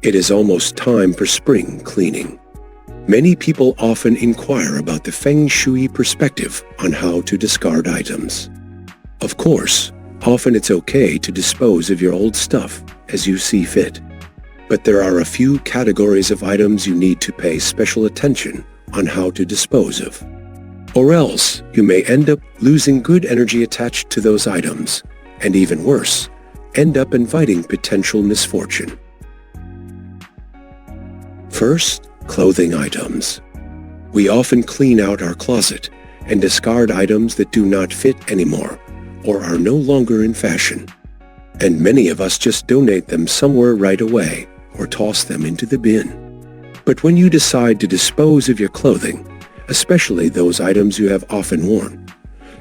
It is almost time for spring cleaning. Many people often inquire about the Feng Shui perspective on how to discard items. Of course, often it's okay to dispose of your old stuff as you see fit. But there are a few categories of items you need to pay special attention on how to dispose of. Or else, you may end up losing good energy attached to those items, and even worse, end up inviting potential misfortune. First, clothing items. We often clean out our closet and discard items that do not fit anymore or are no longer in fashion. And many of us just donate them somewhere right away or toss them into the bin. But when you decide to dispose of your clothing, especially those items you have often worn,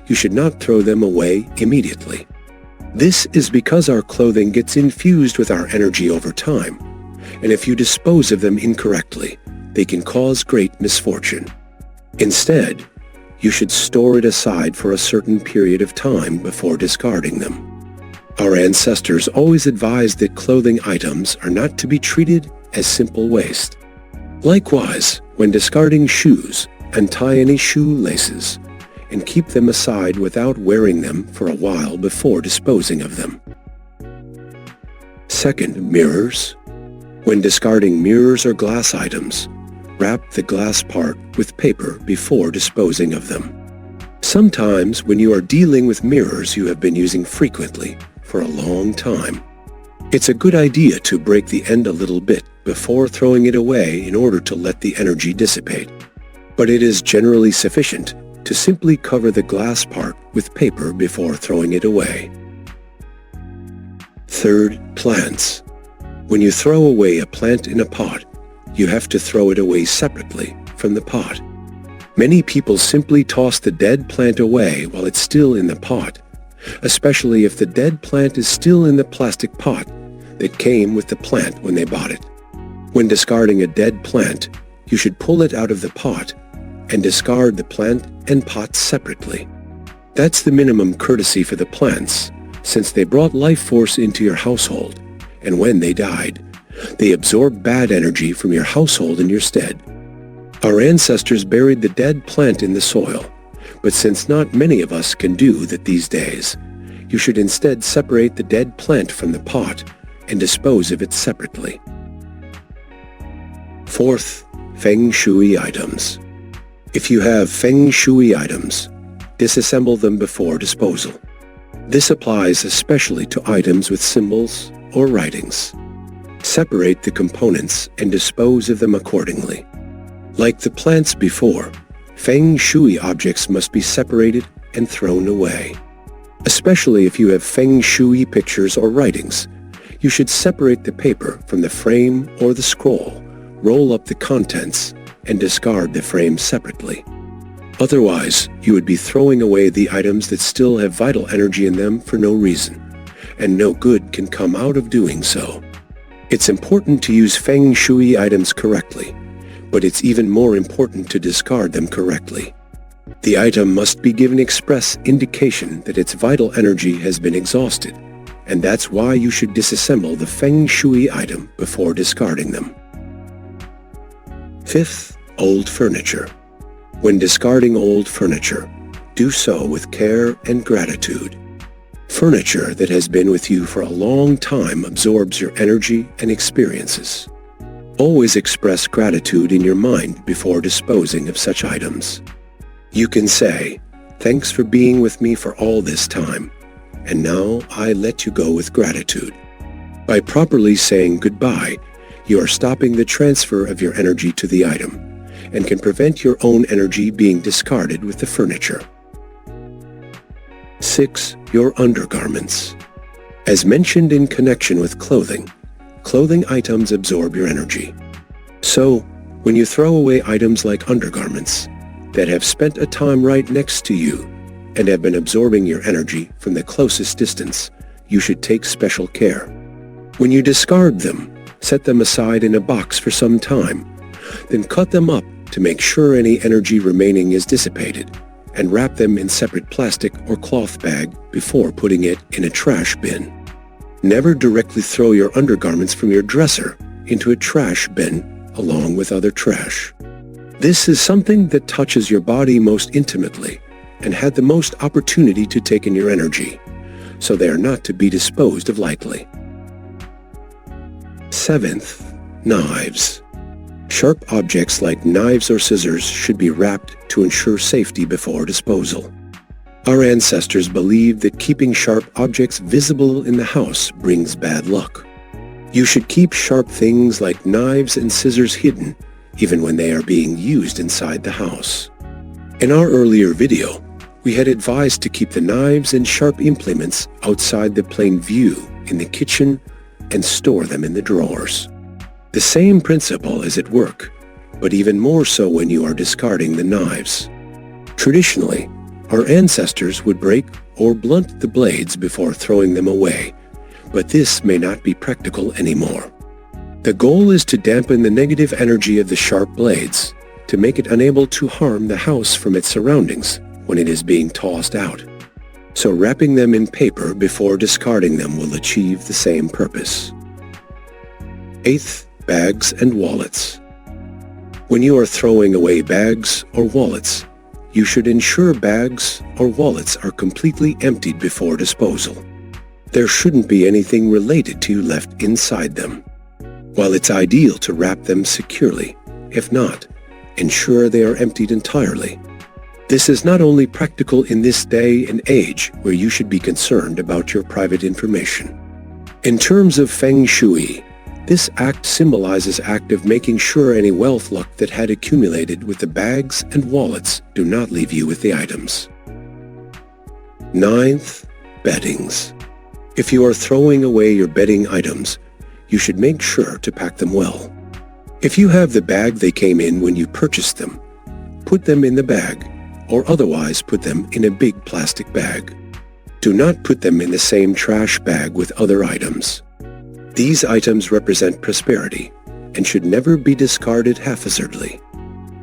you should not throw them away immediately. This is because our clothing gets infused with our energy over time, and if you dispose of them incorrectly, they can cause great misfortune. Instead, you should store it aside for a certain period of time before discarding them. Our ancestors always advised that clothing items are not to be treated as simple waste. Likewise, when discarding shoes, untie any shoelaces and keep them aside without wearing them for a while before disposing of them. Second, mirrors. When discarding mirrors or glass items, wrap the glass part with paper before disposing of them. Sometimes when you are dealing with mirrors you have been using frequently for a long time, it's a good idea to break the end a little bit before throwing it away in order to let the energy dissipate. But it is generally sufficient to simply cover the glass part with paper before throwing it away. Third, plants. When you throw away a plant in a pot, you have to throw it away separately from the pot. Many people simply toss the dead plant away while it's still in the pot, especially if the dead plant is still in the plastic pot that came with the plant when they bought it. When discarding a dead plant, you should pull it out of the pot and discard the plant and pot separately. That's the minimum courtesy for the plants, since they brought life force into your household, and when they died, they absorbed bad energy from your household in your stead. Our ancestors buried the dead plant in the soil, but since not many of us can do that these days, you should instead separate the dead plant from the pot and dispose of it separately. Fourth, Feng Shui items. If you have Feng Shui items, disassemble them before disposal. This applies especially to items with symbols or writings. Separate the components and dispose of them accordingly. Like the plants before, Feng Shui objects must be separated and thrown away. Especially if you have Feng Shui pictures or writings, you should separate the paper from the frame or the scroll, roll up the contents, and discard the frame separately. Otherwise, you would be throwing away the items that still have vital energy in them for no reason, and no good can come out of doing so. It's important to use Feng Shui items correctly, but it's even more important to discard them correctly. The item must be given express indication that its vital energy has been exhausted, and that's why you should disassemble the Feng Shui item before discarding them. Fifth, old furniture. When discarding old furniture, do so with care and gratitude. Furniture that has been with you for a long time absorbs your energy and experiences. Always express gratitude in your mind before disposing of such items. You can say, "Thanks for being with me for all this time, and now I let you go with gratitude." By properly saying goodbye, you are stopping the transfer of your energy to the item, and can prevent your own energy being discarded with the furniture. 6. Your undergarments. As mentioned in connection with clothing, clothing items absorb your energy. So, when you throw away items like undergarments that have spent a time right next to you and have been absorbing your energy from the closest distance, you should take special care. When you discard them, set them aside in a box for some time, then cut them up to make sure any energy remaining is dissipated, and wrap them in separate plastic or cloth bag before putting it in a trash bin. Never directly throw your undergarments from your dresser into a trash bin along with other trash. This is something that touches your body most intimately and had the most opportunity to take in your energy, so they are not to be disposed of lightly. 7th, knives. Sharp objects like knives or scissors should be wrapped to ensure safety before disposal. Our ancestors believed that keeping sharp objects visible in the house brings bad luck. You should keep sharp things like knives and scissors hidden, even when they are being used inside the house. In our earlier video, we had advised to keep the knives and sharp implements outside the plain view in the kitchen and store them in the drawers. The same principle is at work, but even more so when you are discarding the knives. Traditionally, our ancestors would break or blunt the blades before throwing them away, but this may not be practical anymore. The goal is to dampen the negative energy of the sharp blades, to make it unable to harm the house from its surroundings when it is being tossed out. So wrapping them in paper before discarding them will achieve the same purpose. 8th, bags and wallets. When you are throwing away bags or wallets, you should ensure bags or wallets are completely emptied before disposal. There shouldn't be anything related to you left inside them. While it's ideal to wrap them securely, if not, ensure they are emptied entirely. This is not only practical in this day and age where you should be concerned about your private information. In terms of Feng Shui, this act symbolizes act of making sure any wealth luck that had accumulated with the bags and wallets do not leave you with the items. 9th, beddings. If you are throwing away your bedding items, you should make sure to pack them well. If you have the bag they came in when you purchased them, put them in the bag, or otherwise put them in a big plastic bag. Do not put them in the same trash bag with other items. These items represent prosperity and should never be discarded haphazardly.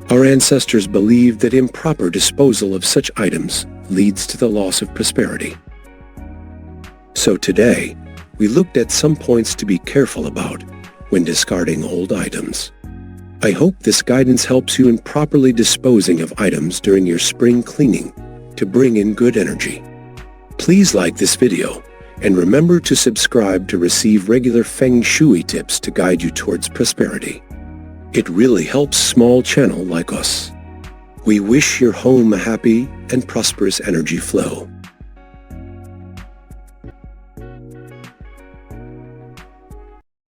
Our ancestors believed that improper disposal of such items leads to the loss of prosperity. So today, we looked at some points to be careful about when discarding old items. I hope this guidance helps you in properly disposing of items during your spring cleaning to bring in good energy. Please like this video and remember to subscribe to receive regular Feng Shui tips to guide you towards prosperity. It really helps small channel like us. We wish your home a happy and prosperous energy flow.